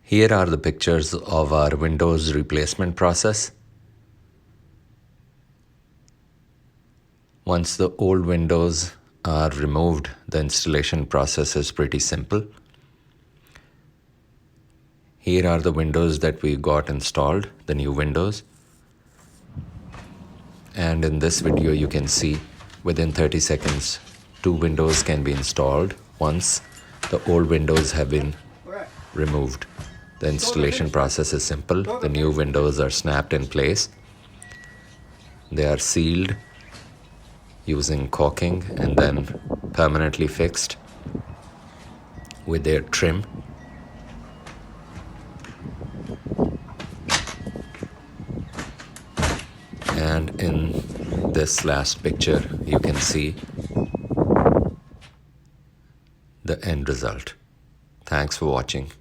Here are the pictures of our Windows replacement process. Once the old Windows are removed, the installation process is pretty simple. Here are the Windows that we got installed, the new Windows. And in this video, you can see within 30 seconds, 2 Windows can be installed once the old Windows have been removed. The installation process is simple. The new Windows are snapped in place. They are sealed using caulking and then permanently fixed with their trim. And in this last picture, you can see the end result. Thanks for watching.